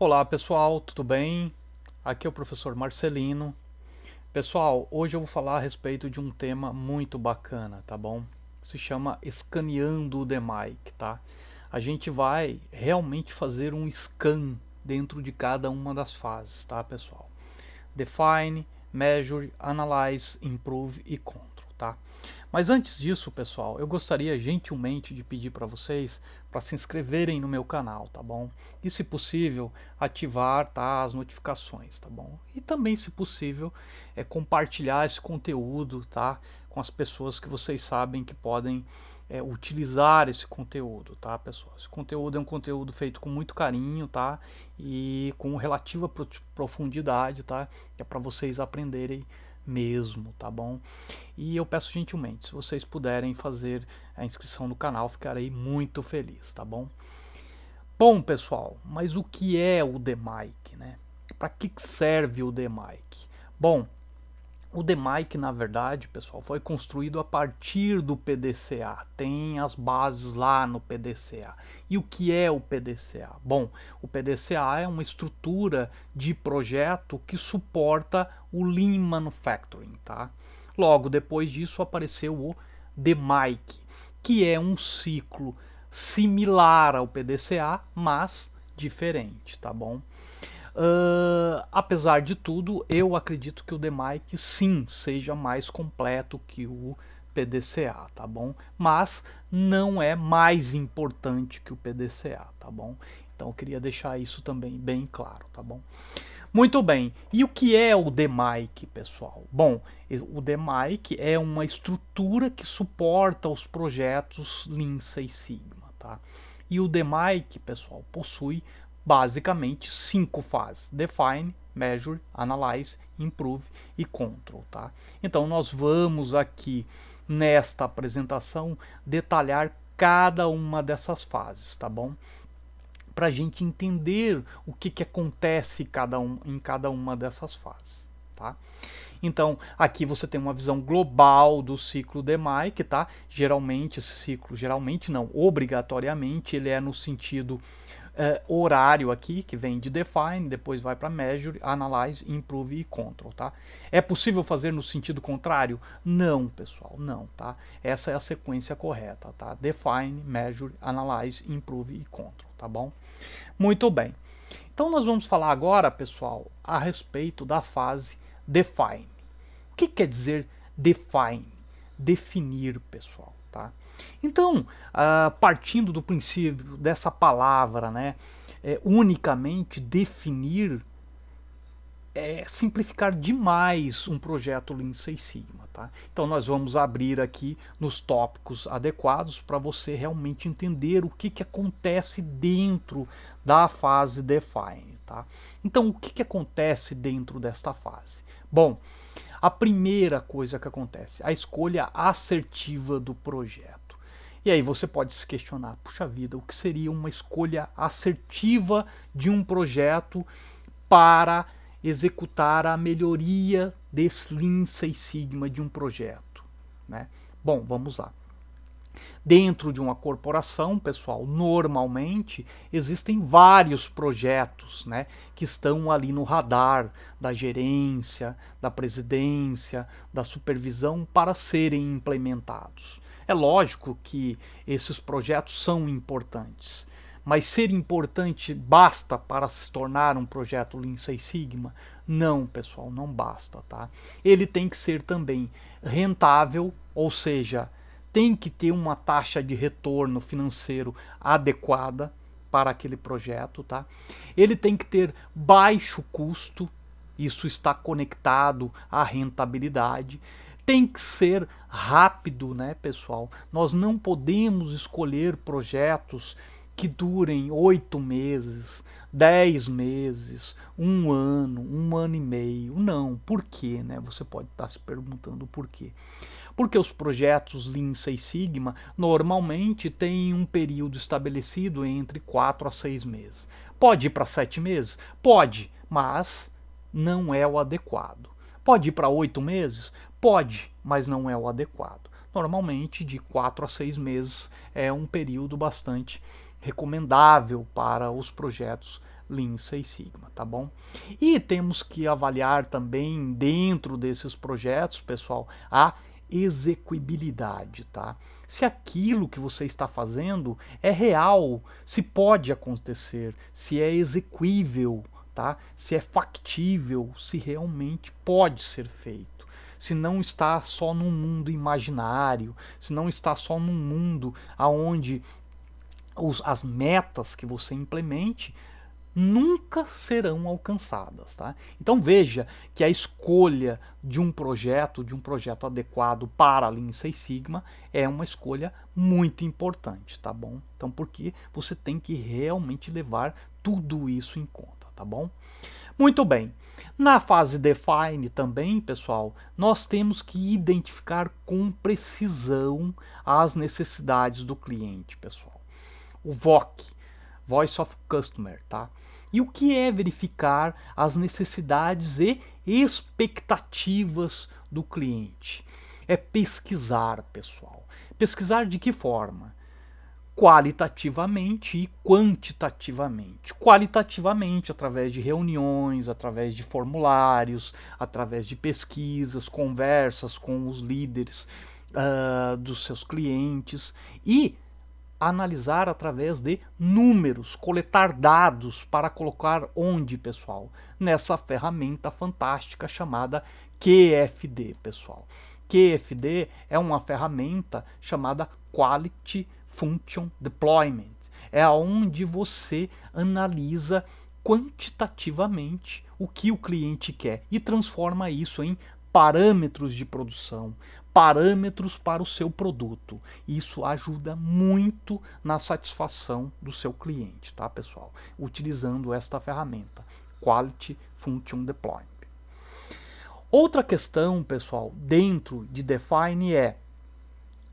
Olá pessoal, tudo bem? Aqui é o professor Marcelino. Pessoal, hoje eu vou falar a respeito de um tema muito bacana, tá bom? Se chama Escaneando o DMAIC, tá? A gente vai realmente fazer um scan dentro de cada uma das fases, tá pessoal? Define, Measure, Analyze, Improve e Control, tá? Mas antes disso, pessoal, eu gostaria gentilmente de pedir para vocês para se inscreverem no meu canal, tá bom? E se possível, ativar, tá, as notificações, tá bom? E também, se possível, compartilhar esse conteúdo, tá, com as pessoas que vocês sabem que podem utilizar esse conteúdo, tá, pessoal? Esse conteúdo é um conteúdo feito com muito carinho, tá? E com relativa profundidade, tá? É para vocês aprenderem mesmo, tá bom? E eu peço gentilmente, se vocês puderem fazer a inscrição no canal, ficarei muito feliz, tá bom? Bom, pessoal, mas o que é o DMAIC, né? Para que serve o DMAIC? Bom, o DMAIC, na verdade, pessoal, foi construído a partir do PDCA. Tem as bases lá no PDCA. E o que é o PDCA? Bom, o PDCA é uma estrutura de projeto que suporta o Lean Manufacturing, tá? Logo depois disso apareceu o DMAIC, que é um ciclo similar ao PDCA, mas diferente, tá bom? Apesar de tudo, eu acredito que o DMAIC sim seja mais completo que o PDCA, tá bom? Mas não é mais importante que o PDCA, tá bom? Então eu queria deixar isso também bem claro, tá bom? Muito bem. E o que é o DMAIC, pessoal? Bom, o DMAIC é uma estrutura que suporta os projetos Lean Six Sigma, tá? E o DMAIC, pessoal, possui basicamente 5 fases: Define, Measure, Analyze, Improve e Control, tá? Então nós vamos aqui nesta apresentação detalhar cada uma dessas fases, tá bom? Para a gente entender o que acontece em cada uma dessas fases, tá? Então, aqui você tem uma visão global do ciclo DMAIC, tá? Geralmente, esse ciclo, geralmente não, obrigatoriamente, ele é no sentido horário aqui, que vem de Define, depois vai para Measure, Analyze, Improve e Control, tá? É possível fazer no sentido contrário? Não, pessoal, não, tá? Essa é a sequência correta, tá? Define, Measure, Analyze, Improve e Control, tá bom? Muito bem. Então nós vamos falar agora, pessoal, a respeito da fase Define. O que quer dizer define? Definir, pessoal, tá? Então, partindo do princípio dessa palavra, né, unicamente definir é simplificar demais um projeto Lean Six Sigma, tá? Então nós vamos abrir aqui nos tópicos adequados para você realmente entender o que acontece dentro da fase Define, tá? Então o que acontece dentro desta fase? Bom, a primeira coisa que acontece, a escolha assertiva do projeto. E aí você pode se questionar, puxa vida, o que seria uma escolha assertiva de um projeto para executar a melhoria desse Lean Six Sigma de um projeto, né? Bom, vamos lá. Dentro de uma corporação, pessoal, normalmente existem vários projetos, né, que estão ali no radar da gerência, da presidência, da supervisão para serem implementados. É lógico que esses projetos são importantes, mas ser importante basta para se tornar um projeto Lean Six Sigma? Não, pessoal, não basta, tá? Ele tem que ser também rentável, ou seja, tem que ter uma taxa de retorno financeiro adequada para aquele projeto, tá? Ele tem que ter baixo custo, isso está conectado à rentabilidade. Tem que ser rápido, né, pessoal? Nós não podemos escolher projetos que durem 8 meses, 10 meses, um ano e meio. Não, por quê, né? Você pode estar se perguntando por quê. Porque os projetos Lean Six Sigma normalmente têm um período estabelecido entre 4 a 6 meses. Pode ir para 7 meses? Pode, mas não é o adequado. Pode ir para 8 meses? Pode, mas não é o adequado. Normalmente, de 4 a 6 meses é um período bastante recomendável para os projetos Lean Six Sigma, tá bom? E temos que avaliar também dentro desses projetos, pessoal, a execuibilidade, tá? Se aquilo que você está fazendo é real, se pode acontecer, se é execuível, tá? Se é factível, se realmente pode ser feito. Se não está só num mundo imaginário, se não está só num mundo aonde as metas que você implemente nunca serão alcançadas, tá? Então veja que a escolha de um projeto adequado para a Lean Six Sigma é uma escolha muito importante, tá bom? Então porque você tem que realmente levar tudo isso em conta, tá bom? Muito bem. Na fase Define também, pessoal, nós temos que identificar com precisão as necessidades do cliente, pessoal. O VOC, Voice of Customer, tá? E o que é verificar as necessidades e expectativas do cliente? É pesquisar, pessoal. Pesquisar de que forma? Qualitativamente e quantitativamente. Qualitativamente, através de reuniões, através de formulários, através de pesquisas, conversas com os líderes dos seus clientes e analisar através de números, coletar dados para colocar onde, pessoal? Nessa ferramenta fantástica chamada QFD, pessoal. QFD é uma ferramenta chamada Quality Function Deployment. É onde você analisa quantitativamente o que o cliente quer e transforma isso em parâmetros de produção, parâmetros para o seu produto. Isso ajuda muito na satisfação do seu cliente, tá, pessoal? Utilizando esta ferramenta, Quality Function Deployment. Outra questão, pessoal, dentro de Define é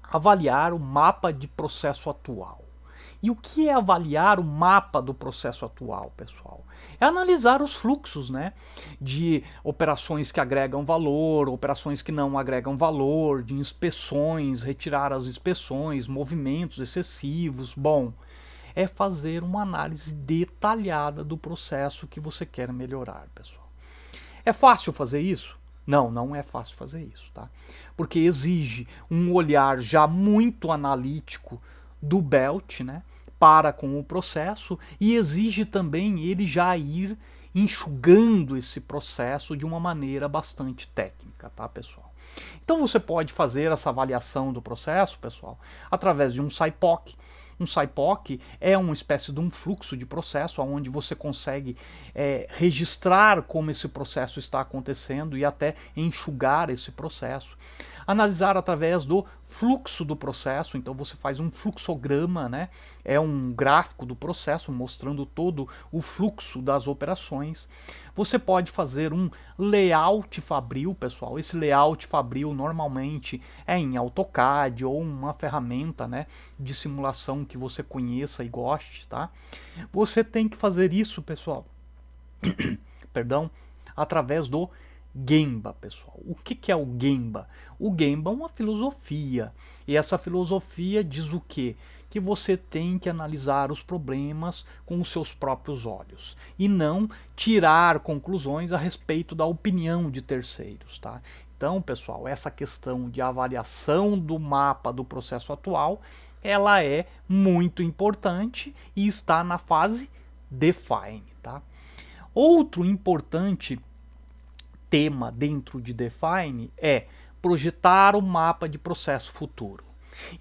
avaliar o mapa de processo atual. E o que é avaliar o mapa do processo atual, pessoal? É analisar os fluxos, né, de operações que agregam valor, operações que não agregam valor, de inspeções, retirar as inspeções, movimentos excessivos. Bom, é fazer uma análise detalhada do processo que você quer melhorar, pessoal. É fácil fazer isso? Não, não é fácil fazer isso, tá? Porque exige um olhar já muito analítico do Belt, né, para com o processo, e exige também ele já ir enxugando esse processo de uma maneira bastante técnica, tá, pessoal? Então você pode fazer essa avaliação do processo, pessoal, através de um SIPOC. Um SIPOC é uma espécie de um fluxo de processo onde você consegue registrar como esse processo está acontecendo e até enxugar esse processo. Analisar através do fluxo do processo, então você faz um fluxograma, né? É um gráfico do processo mostrando todo o fluxo das operações. Você pode fazer um layout fabril, pessoal. Esse layout fabril normalmente é em AutoCAD ou uma ferramenta, né, de simulação que você conheça e goste, tá? Você tem que fazer isso, pessoal, perdão, através do Gemba, pessoal. O que é o Gemba? O Gemba é uma filosofia, e essa filosofia diz o quê? Que você tem que analisar os problemas com os seus próprios olhos e não tirar conclusões a respeito da opinião de terceiros, tá? Então, pessoal, essa questão de avaliação do mapa do processo atual, ela é muito importante e está na fase Define, tá? Outro importante tema dentro de Define é projetar o mapa de processo futuro.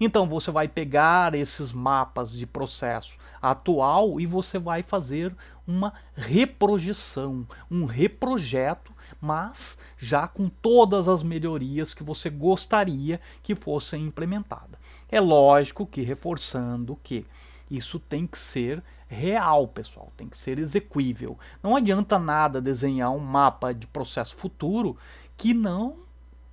Então você vai pegar esses mapas de processo atual e você vai fazer uma reprojeção, um reprojeto, mas já com todas as melhorias que você gostaria que fossem implementadas. É lógico que reforçando que isso tem que ser real, pessoal, tem que ser execuível. Não adianta nada desenhar um mapa de processo futuro que não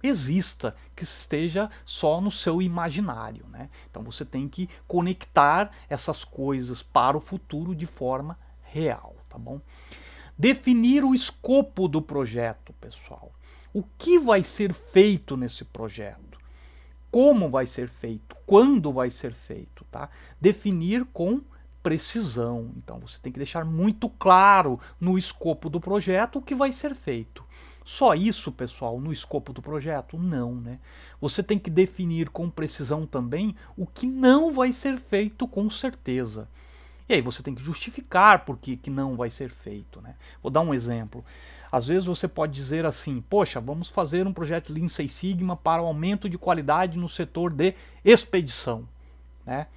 exista, que esteja só no seu imaginário, né? Então você tem que conectar essas coisas para o futuro de forma real, tá bom? Definir o escopo do projeto, pessoal. O que vai ser feito nesse projeto? Como vai ser feito? Quando vai ser feito, tá? Definir com precisão. Então você tem que deixar muito claro no escopo do projeto o que vai ser feito. Só isso, pessoal, no escopo do projeto? Não, né? Você tem que definir com precisão também o que não vai ser feito com certeza. E aí você tem que justificar por que não vai ser feito, né? Vou dar um exemplo. Às vezes você pode dizer assim, poxa, vamos fazer um projeto Lean Six Sigma para o aumento de qualidade no setor de expedição, né?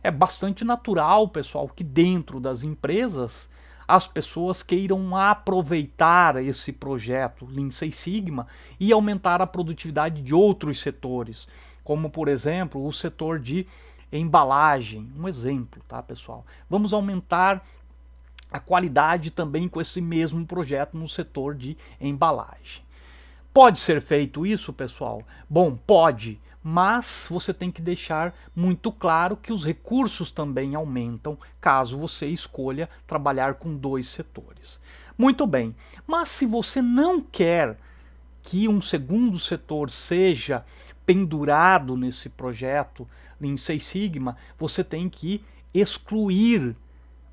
É bastante natural, pessoal, que dentro das empresas as pessoas queiram aproveitar esse projeto Lean Six Sigma e aumentar a produtividade de outros setores, como por exemplo o setor de embalagem, um exemplo, tá, pessoal? Vamos aumentar a qualidade também com esse mesmo projeto no setor de embalagem. Pode ser feito isso, pessoal? Bom, pode, mas você tem que deixar muito claro que os recursos também aumentam caso você escolha trabalhar com dois setores. Muito bem, mas se você não quer que um segundo setor seja pendurado nesse projeto Lean Six Sigma, você tem que excluir,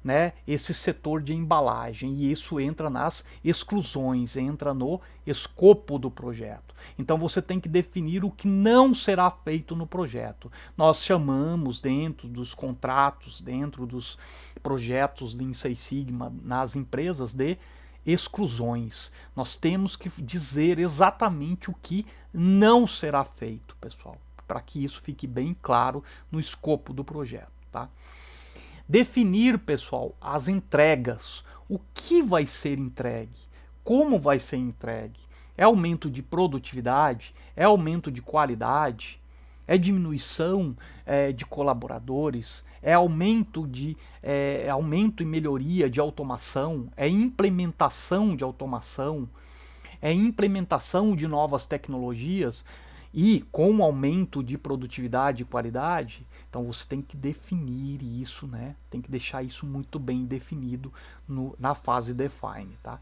né, esse setor de embalagem, e isso entra nas exclusões, entra no escopo do projeto. Então você tem que definir o que não será feito no projeto. Nós chamamos dentro dos contratos, dentro dos projetos Lean Six Sigma nas empresas de exclusões. Nós temos que dizer exatamente o que não será feito, pessoal, para que isso fique bem claro no escopo do projeto, tá? Definir, pessoal, as entregas, o que vai ser entregue, como vai ser entregue, é aumento de produtividade, é aumento de qualidade, é diminuição de colaboradores, é aumento e melhoria de automação, é implementação de automação, é implementação de novas tecnologias e com aumento de produtividade e qualidade. Então você tem que definir isso, né? Tem que deixar isso muito bem definido na fase define, tá?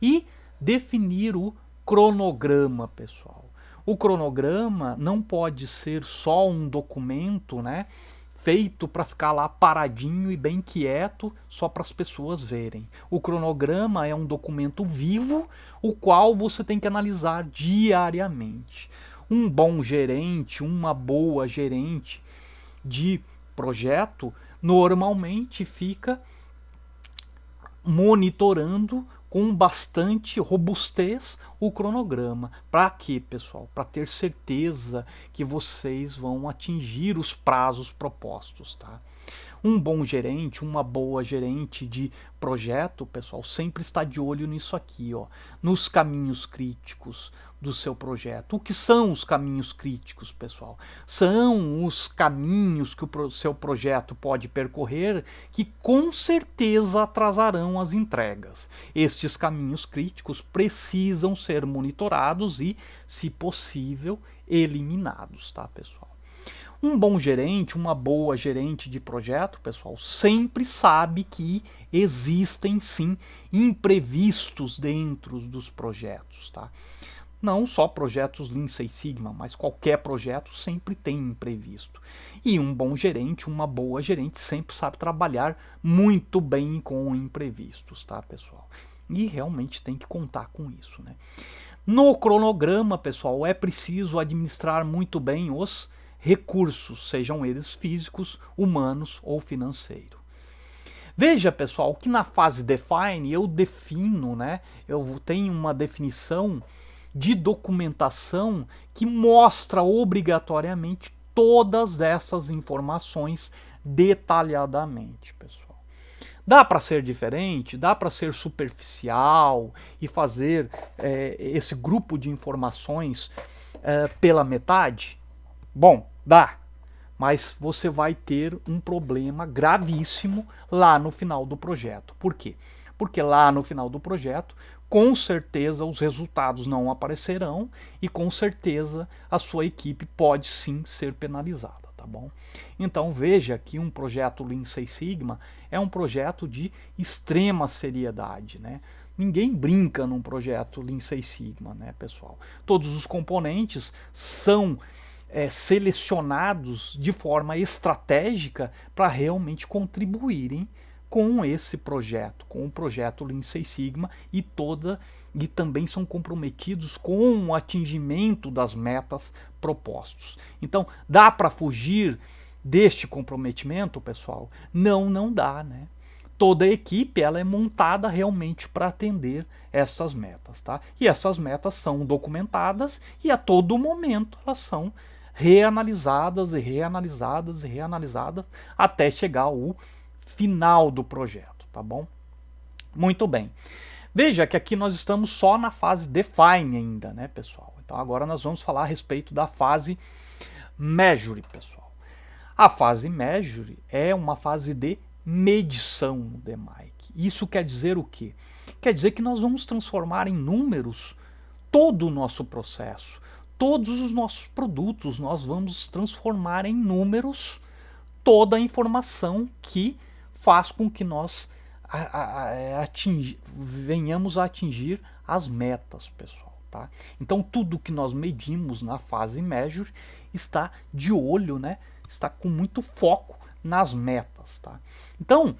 E definir o cronograma, pessoal. O cronograma não pode ser só um documento, né, feito para ficar lá paradinho e bem quieto, só para as pessoas verem. O cronograma é um documento vivo, o qual você tem que analisar diariamente. Um bom gerente, uma boa gerente de projeto, normalmente fica monitorando com bastante robustez o cronograma. Para quê, pessoal? Para ter certeza que vocês vão atingir os prazos propostos, tá? Um bom gerente, uma boa gerente de projeto, pessoal, sempre está de olho nisso aqui, ó, nos caminhos críticos do seu projeto. O que são os caminhos críticos, pessoal? São os caminhos que o seu projeto pode percorrer que com certeza atrasarão as entregas. Estes caminhos críticos precisam ser monitorados e, se possível, eliminados, tá, pessoal? Um bom gerente, uma boa gerente de projeto, pessoal, sempre sabe que existem sim imprevistos dentro dos projetos, tá? Não só projetos Lean Six Sigma, mas qualquer projeto sempre tem imprevisto. E um bom gerente, uma boa gerente sempre sabe trabalhar muito bem com imprevistos, tá, pessoal? E realmente tem que contar com isso, né? No cronograma, pessoal, é preciso administrar muito bem os recursos, sejam eles físicos, humanos ou financeiros. Veja, pessoal, que na fase define eu defino, né? Eu tenho uma definição de documentação que mostra obrigatoriamente todas essas informações detalhadamente, pessoal. Dá para ser diferente, dá para ser superficial e fazer esse grupo de informações pela metade? Bom, dá, mas você vai ter um problema gravíssimo lá no final do projeto. Por quê? Porque lá no final do projeto, com certeza os resultados não aparecerão e com certeza a sua equipe pode sim ser penalizada, tá bom? Então veja que um projeto Lean Six Sigma é um projeto de extrema seriedade, né? Ninguém brinca num projeto Lean Six Sigma, né, pessoal? Todos os componentes são selecionados de forma estratégica para realmente contribuírem com esse projeto, com o projeto Lean Six Sigma e também são comprometidos com o atingimento das metas propostos. Então, dá para fugir deste comprometimento, pessoal? Não, não dá, né? Toda a equipe ela é montada realmente para atender essas metas, tá? E essas metas são documentadas e a todo momento elas são reanalisadas e reanalisadas e reanalisadas até chegar ao final do projeto, tá bom? Muito bem. Veja que aqui nós estamos só na fase define ainda, né, pessoal? Então agora nós vamos falar a respeito da fase measure, pessoal. A fase measure é uma fase de medição no DMAIC. Isso quer dizer o quê? Quer dizer que nós vamos transformar em números todo o nosso processo, todos os nossos produtos, nós vamos transformar em números toda a informação que faz com que nós venhamos a atingir as metas, pessoal. Tá? Então tudo que nós medimos na fase measure está de olho, né? Está com muito foco nas metas. Tá? Então,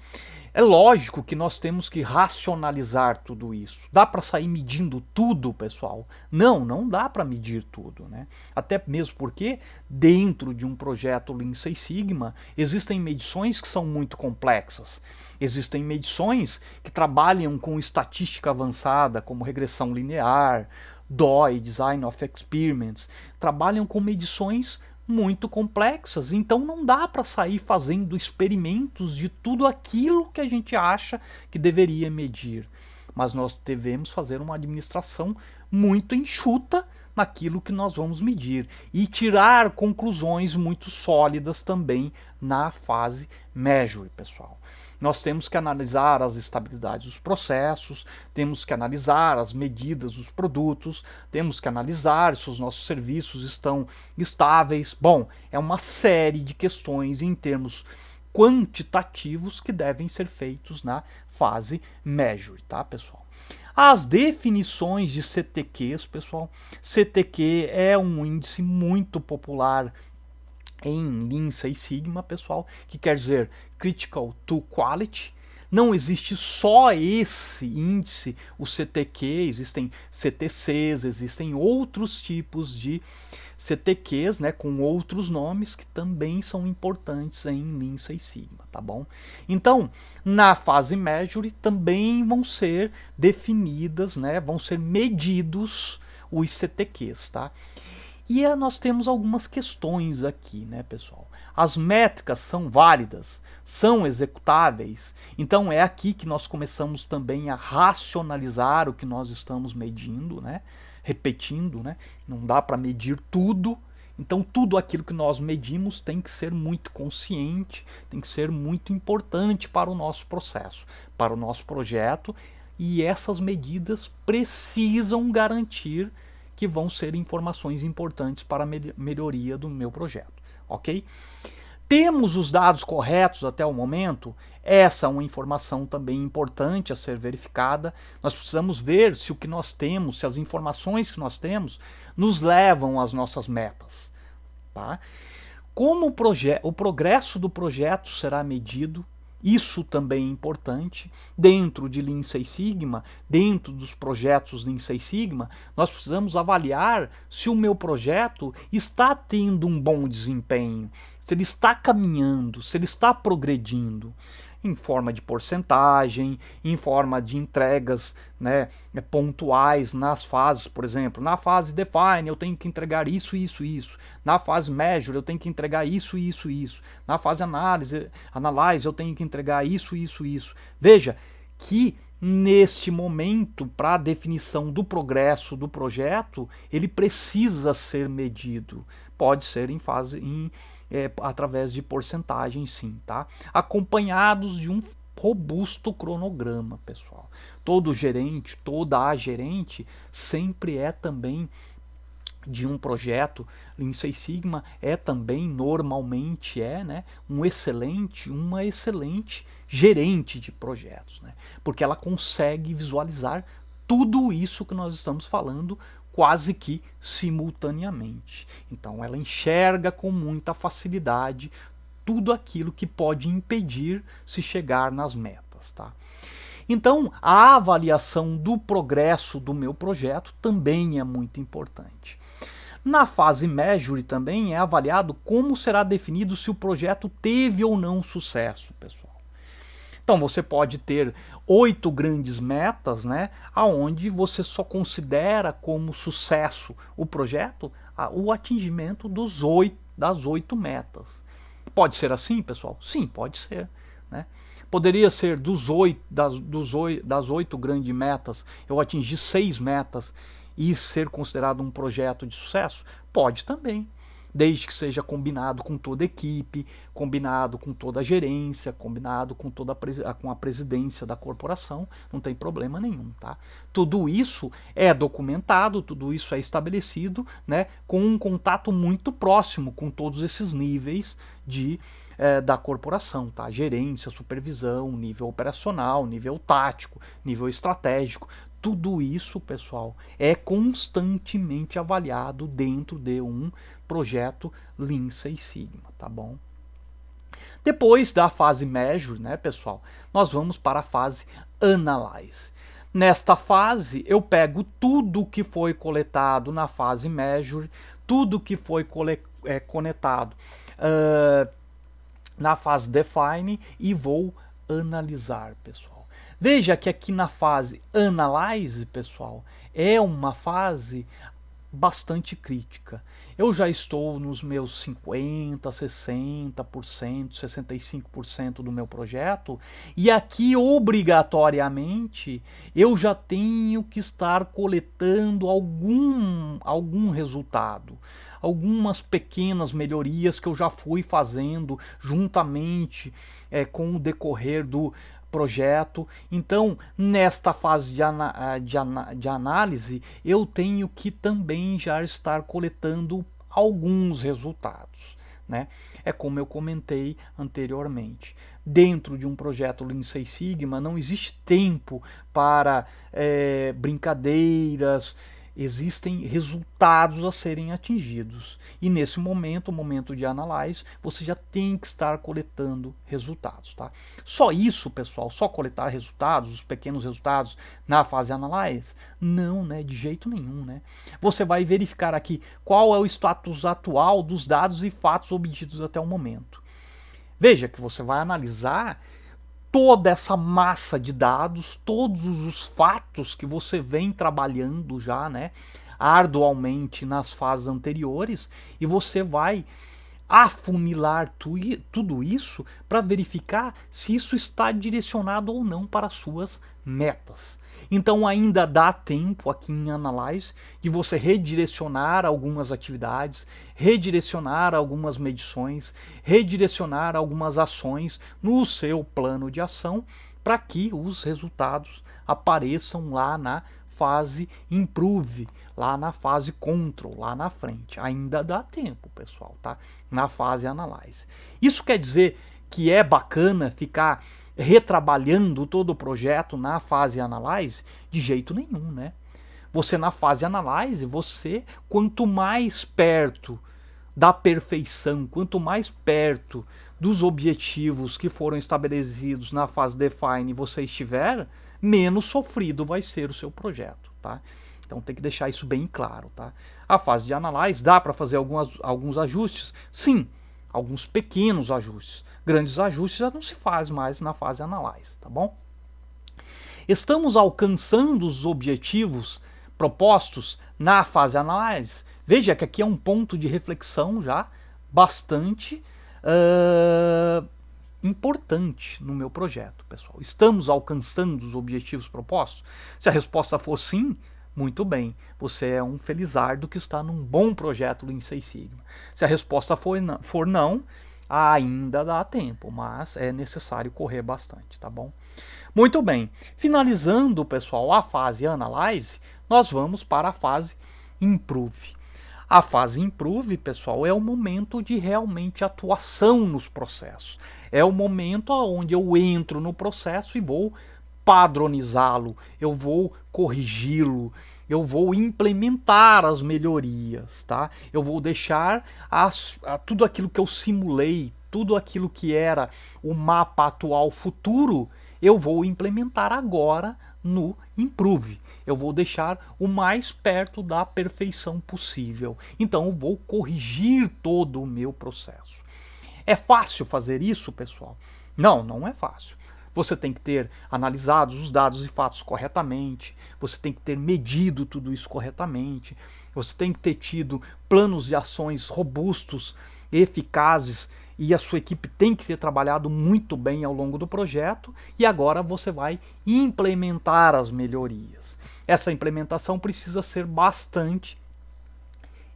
é lógico que nós temos que racionalizar tudo isso. Dá para sair medindo tudo, pessoal? Não, não dá para medir tudo. Né? Até mesmo porque, dentro de um projeto Lean Six Sigma, existem medições que são muito complexas. Existem medições que trabalham com estatística avançada, como regressão linear, DOI, Design of Experiments, trabalham com medições muito complexas, então não dá para sair fazendo experimentos de tudo aquilo que a gente acha que deveria medir, mas nós devemos fazer uma administração muito enxuta naquilo que nós vamos medir e tirar conclusões muito sólidas também na fase measure, pessoal. Nós temos que analisar as estabilidades dos processos, temos que analisar as medidas dos produtos, temos que analisar se os nossos serviços estão estáveis. Bom, é uma série de questões em termos quantitativos que devem ser feitos na fase measure, tá, pessoal? As definições de CTQs, pessoal. CTQ é um índice muito popular em Lean Six Sigma, pessoal, que quer dizer Critical to Quality. Não existe só esse índice, o CTQ, existem CTCs, existem outros tipos de CTQs, né, com outros nomes que também são importantes em Lean Six Sigma, tá bom? Então, na fase measure também vão ser definidas, né, vão ser medidos os CTQs, tá? E nós temos algumas questões aqui, né, pessoal? As métricas são válidas, são executáveis, então é aqui que nós começamos também a racionalizar o que nós estamos medindo, né? Repetindo, né? Não dá para medir tudo, então tudo aquilo que nós medimos tem que ser muito consciente, tem que ser muito importante para o nosso processo, para o nosso projeto, e essas medidas precisam garantir que vão ser informações importantes para a melhoria do meu projeto, ok? Temos os dados corretos até o momento? Essa é uma informação também importante a ser verificada. Nós precisamos ver se o que nós temos, se as informações que nós temos, nos levam às nossas metas. Tá? Como o progresso do projeto será medido? Isso também é importante. Dentro de Lean Six Sigma, dentro dos projetos Lean Six Sigma, nós precisamos avaliar se o meu projeto está tendo um bom desempenho, se ele está caminhando, se ele está progredindo, em forma de porcentagem, em forma de entregas, né, pontuais nas fases. Por exemplo, na fase define eu tenho que entregar isso, isso, isso. Na fase measure eu tenho que entregar isso, isso, isso. Na fase analyze eu tenho que entregar isso, isso, isso. Veja que neste momento, para a definição do progresso do projeto, ele precisa ser medido. Pode ser através de porcentagem, sim, tá? Acompanhados de um robusto cronograma, pessoal. Todo gerente, toda a gerente sempre é também de um projeto Lean Six Sigma, é também normalmente né, uma excelente gerente de projetos, né? Porque ela consegue visualizar tudo isso que nós estamos falando quase que simultaneamente. Então ela enxerga com muita facilidade tudo aquilo que pode impedir se chegar nas metas, tá? Então, a avaliação do progresso do meu projeto também é muito importante. Na fase Measure também é avaliado como será definido se o projeto teve ou não sucesso, pessoal. Então você pode ter 8 grandes metas, né, aonde você só considera como sucesso o projeto o atingimento das 8 metas. Pode ser assim, pessoal? Sim, pode ser, né? Poderia ser das 8 grandes metas, eu atingir 6 metas e ser considerado um projeto de sucesso? Pode também, desde que seja combinado com toda a equipe, combinado com toda a gerência, combinado com com a presidência da corporação, não tem problema nenhum, tá? Tudo isso é documentado, tudo isso é estabelecido, né, com um contato muito próximo com todos esses níveis da corporação, tá? Gerência, supervisão, nível operacional, nível tático, nível estratégico. Tudo isso, pessoal, é constantemente avaliado dentro de um projeto Lean Six Sigma, tá bom? Depois da fase Measure, né, pessoal, nós vamos para a fase Analyze. Nesta fase, eu pego tudo que foi coletado na fase Measure, tudo que foi conectado na fase Define e vou analisar, pessoal. Veja que aqui na fase Analyze, pessoal, é uma fase bastante crítica. Eu já estou nos meus 50%, 60%, 65% do meu projeto e aqui obrigatoriamente eu já tenho que estar coletando algum resultado. Algumas pequenas melhorias que eu já fui fazendo juntamente com o decorrer do projeto. Então, nesta fase de análise, eu tenho que também já estar coletando alguns resultados, né? É como eu comentei anteriormente. Dentro de um projeto Lean Six Sigma não existe tempo para brincadeiras, existem resultados a serem atingidos. E nesse momento, o momento de Analyze, você já tem que estar coletando resultados, tá? Só isso, pessoal, só coletar resultados, os pequenos resultados na fase Analyze? Não, né? De jeito nenhum, né? Você vai verificar aqui qual é o status atual dos dados e fatos obtidos até o momento. Veja que você vai analisar toda essa massa de dados, todos os fatos que você vem trabalhando já, né, arduamente nas fases anteriores, e você vai afunilar tudo isso para verificar se isso está direcionado ou não para as suas metas. Então ainda dá tempo aqui em Analyze de você redirecionar algumas atividades, redirecionar algumas medições, redirecionar algumas ações no seu plano de ação para que os resultados apareçam lá na fase Improve, lá na fase Control, lá na frente. Ainda dá tempo, pessoal, tá? Na fase Analyze. Isso quer dizer que é bacana ficar retrabalhando todo o projeto na fase Analyze? De jeito nenhum, né? Você na fase Analyze, quanto mais perto da perfeição, quanto mais perto dos objetivos que foram estabelecidos na fase Define você estiver, menos sofrido vai ser o seu projeto, tá? Então tem que deixar isso bem claro, tá? A fase de Analyze dá para fazer alguns ajustes? Sim, alguns pequenos ajustes. Grandes ajustes já não se faz mais na fase Analyze, tá bom? Estamos alcançando os objetivos propostos na fase Analyze? Veja que aqui é um ponto de reflexão já bastante importante no meu projeto, pessoal. Estamos alcançando os objetivos propostos? Se a resposta for sim, muito bem, você é um felizardo que está num bom projeto Lean Six Sigma. Se a resposta for não, ainda dá tempo, mas é necessário correr bastante, tá bom? Muito bem, finalizando, pessoal, a fase Analyze, nós vamos para a fase Improve. A fase Improve, pessoal, é o momento de realmente atuação nos processos. É o momento onde eu entro no processo e vou padronizá-lo, eu vou corrigi-lo, eu vou implementar as melhorias, tá? Eu vou deixar tudo aquilo que eu simulei, tudo aquilo que era o mapa atual futuro, eu vou implementar agora no Improve. Eu vou deixar o mais perto da perfeição possível. Então eu vou corrigir todo o meu processo. É fácil fazer isso, pessoal? Não, não é fácil. Você tem que ter analisado os dados e fatos corretamente, você tem que ter medido tudo isso corretamente, você tem que ter tido planos de ações robustos, eficazes, e a sua equipe tem que ter trabalhado muito bem ao longo do projeto, e agora você vai implementar as melhorias. Essa implementação precisa ser bastante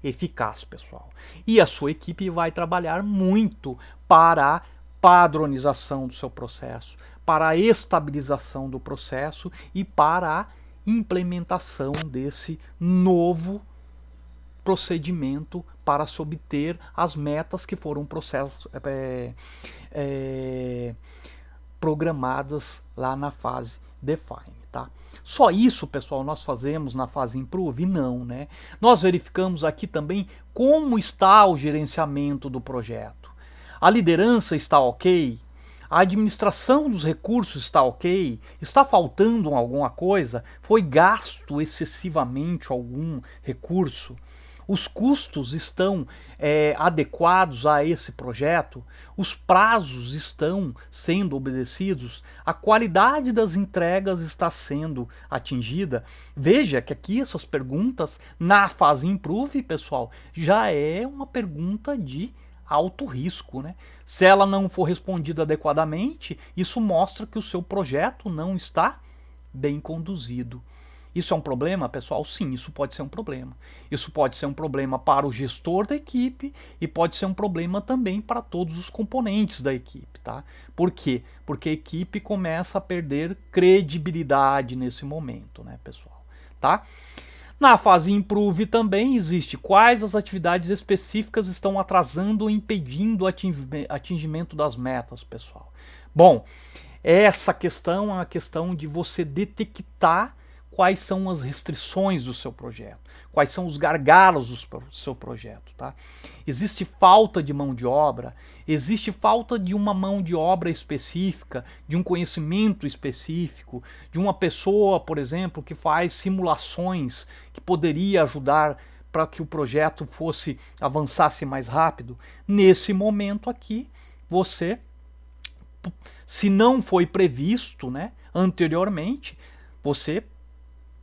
eficaz, pessoal. E a sua equipe vai trabalhar muito para a padronização do seu processo, para a estabilização do processo e para a implementação desse novo procedimento para se obter as metas que foram programadas lá na fase Define, tá? Só isso, pessoal, nós fazemos na fase Improve? Não, né? Nós verificamos aqui também como está o gerenciamento do projeto. A liderança está ok? A administração dos recursos está ok? Está faltando alguma coisa? Foi gasto excessivamente algum recurso? Os custos estão adequados a esse projeto? Os prazos estão sendo obedecidos? A qualidade das entregas está sendo atingida? Veja que aqui essas perguntas na fase Improve, pessoal, já é uma pergunta de alto risco, né? Se ela não for respondida adequadamente, isso mostra que o seu projeto não está bem conduzido. Isso é um problema, pessoal? Sim, isso pode ser um problema. Isso pode ser um problema para o gestor da equipe e pode ser um problema também para todos os componentes da equipe, tá? Por quê? Porque a equipe começa a perder credibilidade nesse momento, né, pessoal? Tá? Na fase Improve também existe quais as atividades específicas estão atrasando ou impedindo o atingimento das metas, pessoal. Bom, essa questão é a questão de você detectar quais são as restrições do seu projeto, quais são os gargalos do seu projeto, tá? Existe falta de mão de obra, existe falta de uma mão de obra específica, de um conhecimento específico, de uma pessoa, por exemplo, que faz simulações que poderia ajudar para que o projeto avançasse mais rápido. Nesse momento aqui, você, se não foi previsto, né, anteriormente, você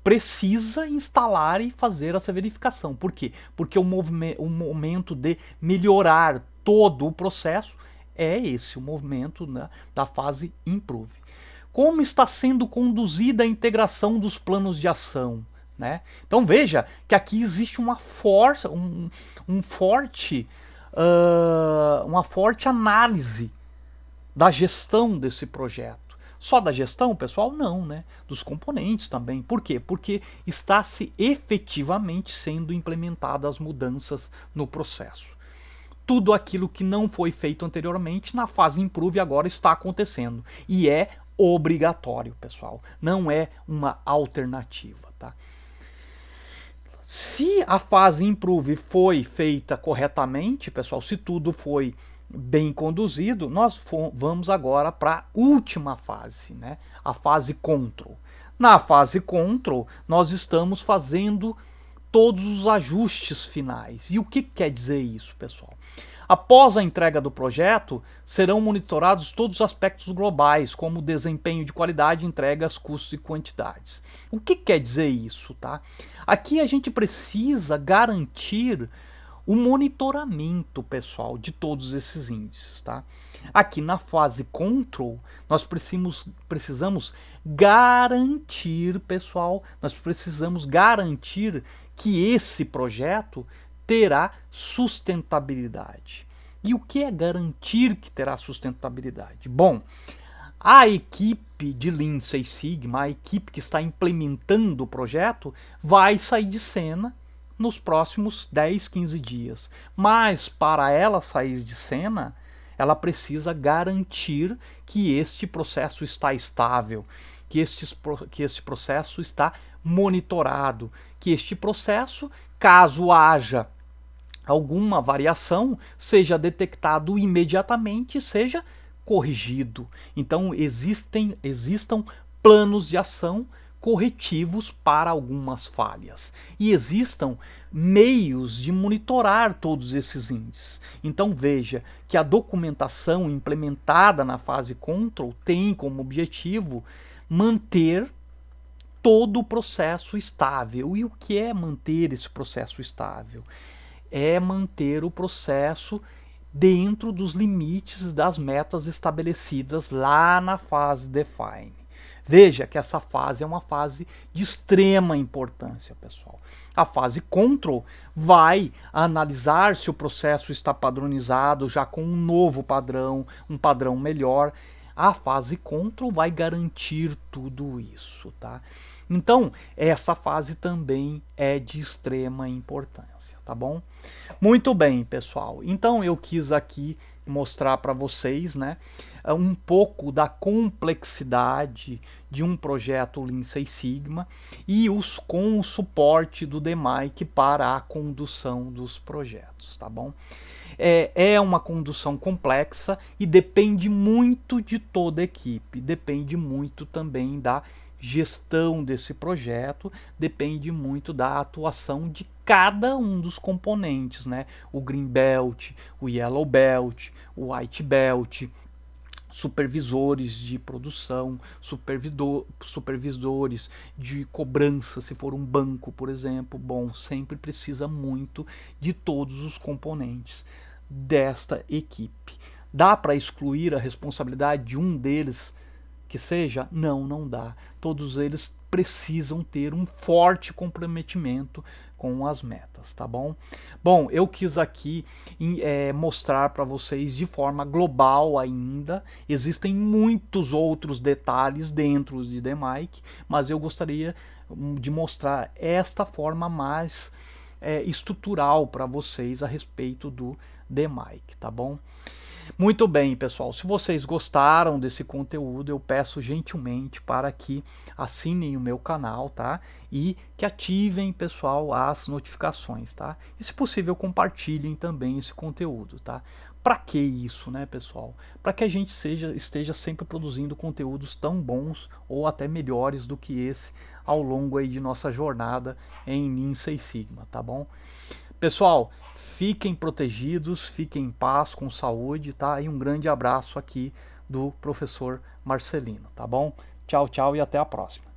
precisa instalar e fazer essa verificação. Por quê? Porque o momento de melhorar todo o processo é esse, o movimento, né, da fase Improve. Como está sendo conduzida a integração dos planos de ação? Né? Então veja que aqui existe uma forte análise da gestão desse projeto. Só da gestão, pessoal? Não, né? Dos componentes também. Por quê? Porque está se efetivamente sendo implementadas as mudanças no processo. Tudo aquilo que não foi feito anteriormente na fase Improve agora está acontecendo. E é obrigatório, pessoal. Não é uma alternativa, tá? Se a fase Improve foi feita corretamente, pessoal, se tudo foi bem conduzido, nós vamos agora para a última fase, né? A fase Control. Na fase Control, nós estamos fazendo todos os ajustes finais. E o que quer dizer isso, pessoal? Após a entrega do projeto, serão monitorados todos os aspectos globais, como desempenho de qualidade, entregas, custos e quantidades. O que quer dizer isso, tá? Aqui a gente precisa garantir o monitoramento, pessoal, de todos esses índices, tá? Aqui na fase Control, nós precisamos garantir, pessoal, nós precisamos garantir que esse projeto terá sustentabilidade. E o que é garantir que terá sustentabilidade? Bom, a equipe de Lean Six Sigma, a equipe que está implementando o projeto, vai sair de cena nos próximos 10, 15 dias. Mas para ela sair de cena, ela precisa garantir que este processo está estável, que este processo está monitorado, que este processo, caso haja alguma variação, seja detectado imediatamente e seja corrigido. Então existam planos de ação corretivos para algumas falhas e existam meios de monitorar todos esses índices. Então veja que a documentação implementada na fase control tem como objetivo manter todo o processo estável. E o que é manter esse processo estável? É manter o processo dentro dos limites das metas estabelecidas lá na fase define. Veja que essa fase é uma fase de extrema importância, pessoal. A fase control vai analisar se o processo está padronizado já com um novo padrão, um padrão melhor. A fase control vai garantir tudo isso, tá? Então, essa fase também é de extrema importância, tá bom? Muito bem, pessoal. Então, eu quis aqui mostrar para vocês, né, um pouco da complexidade de um projeto Lean Six Sigma e com o suporte do DMAIC para a condução dos projetos, tá bom? É uma condução complexa e depende muito de toda a equipe, depende muito também da gestão desse projeto, depende muito da atuação de cada um dos componentes, né? O Green Belt, o Yellow Belt, o White Belt, supervisores de produção, supervisores de cobrança, se for um banco, por exemplo. Bom, sempre precisa muito de todos os componentes desta equipe. Dá para excluir a responsabilidade de um deles que seja? Não, não dá. Todos eles precisam ter um forte comprometimento com as metas, tá bom? Bom, eu quis aqui mostrar para vocês de forma global ainda. Existem muitos outros detalhes dentro de DMAIC, mas eu gostaria de mostrar esta forma mais estrutural para vocês a respeito do DMAIC, tá bom? Muito bem, pessoal, se vocês gostaram desse conteúdo, eu peço gentilmente para que assinem o meu canal, tá? E que ativem, pessoal, as notificações, tá? E se possível, compartilhem também esse conteúdo, tá? Para que isso, né, pessoal? Para que a gente esteja sempre produzindo conteúdos tão bons ou até melhores do que esse ao longo aí de nossa jornada em Lean Six Sigma, tá bom? Pessoal, fiquem protegidos, fiquem em paz, com saúde, tá? E um grande abraço aqui do professor Marcelino, tá bom? Tchau, tchau e até a próxima.